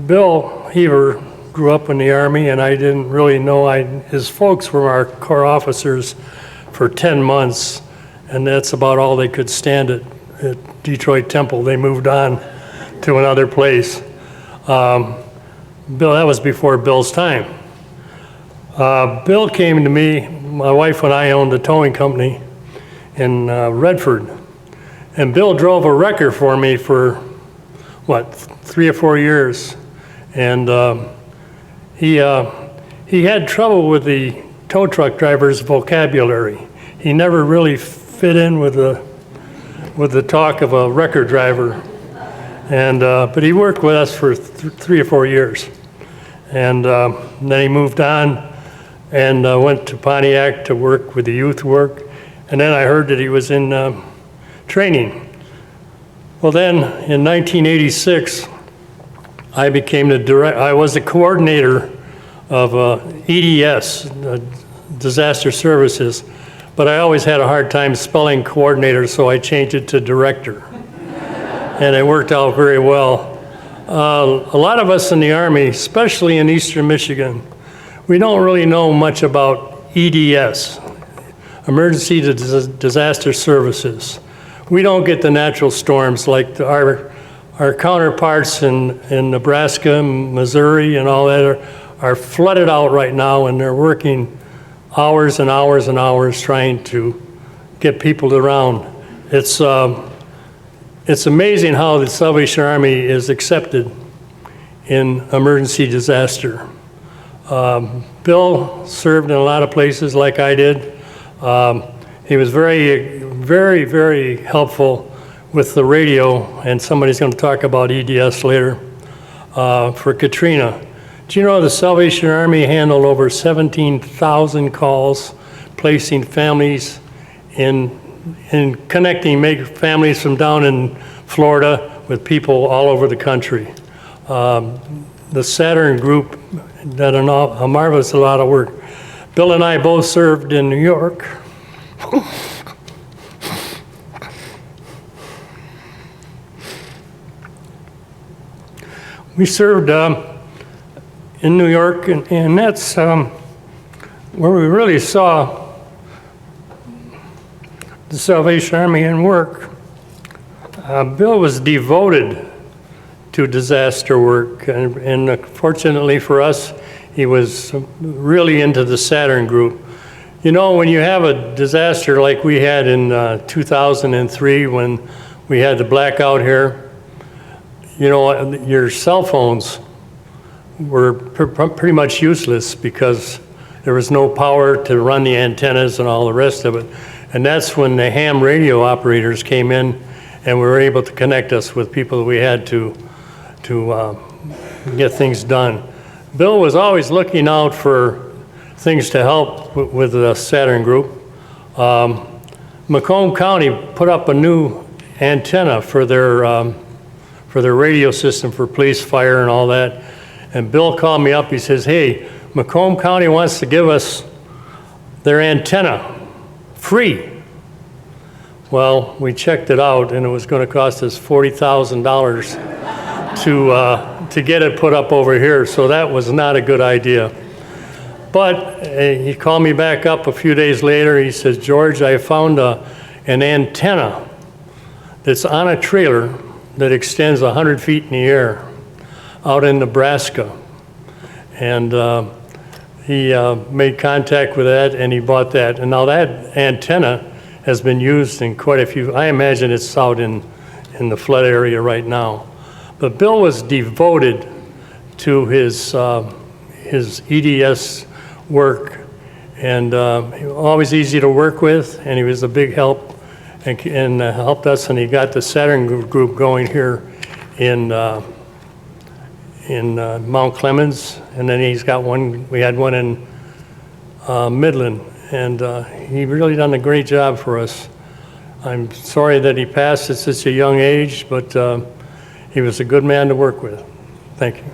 Bill Heaver grew up in the Army, and I didn't really know. His folks were our Corps officers for 10 months, and that's about all they could stand at Detroit Temple. They moved on to another place. Bill, that was before Bill's time. Bill came to me, my wife and I owned a towing company in Redford, and Bill drove a wrecker for me for, what, 3 or 4 years. And he had trouble with the tow truck driver's vocabulary. He never really fit in with the talk of a wrecker driver. And but he worked with us for 3 or 4 years. And then he moved on and went to Pontiac to work with the youth work. And then I heard that he was in training. Well, then in 1986, I became I was the coordinator of EDS, Disaster Services, but I always had a hard time spelling coordinator, so I changed it to director. And it worked out very well. A lot of us in the Army, especially in Eastern Michigan, we don't really know much about EDS, Emergency Disaster Services. We don't get the natural storms like our counterparts in Nebraska, Missouri, and all that are flooded out right now, and they're working hours and hours and hours trying to get people around. It's amazing how the Salvation Army is accepted in emergency disaster. Bill served in a lot of places like I did. He was very, very, very helpful with the radio, and somebody's going to talk about EDS later, for Katrina. Do you know the Salvation Army handled over 17,000 calls, placing families in connecting, make families from down in Florida with people all over the country. The Saturn group did a marvelous lot of work. Bill and I both served in New York. We served in New York, and that's where we really saw the Salvation Army in work. Bill was devoted to disaster work, and fortunately for us, he was really into the Saturn group. You know, when you have a disaster like we had in 2003 when we had the blackout here, you know, your cell phones were pretty much useless because there was no power to run the antennas and all the rest of it. And that's when the ham radio operators came in and were able to connect us with people that we had to get things done. Bill was always looking out for things to help with the Saturn group. Macomb County put up a new antenna for their radio system for police, fire, and all that. And Bill called me up. He says, "Hey, Macomb County wants to give us their antenna free." Well, we checked it out, and it was going to cost us $40,000 to get it put up over here. So that was not a good idea. But he called me back up a few days later. He says, "George, I found an antenna that's on a trailer that extends 100 feet in the air out in Nebraska." And he made contact with that, and he bought that. And now that antenna has been used in quite a few. I imagine it's out in the flood area right now. But Bill was devoted to his EDS work, and always easy to work with, and he was a big help and helped us, and he got the Saturn group going here in Mount Clemens, and then he's got one. We had one in Midland, and he really done a great job for us. I'm sorry that he passed at such a young age, but he was a good man to work with. Thank you.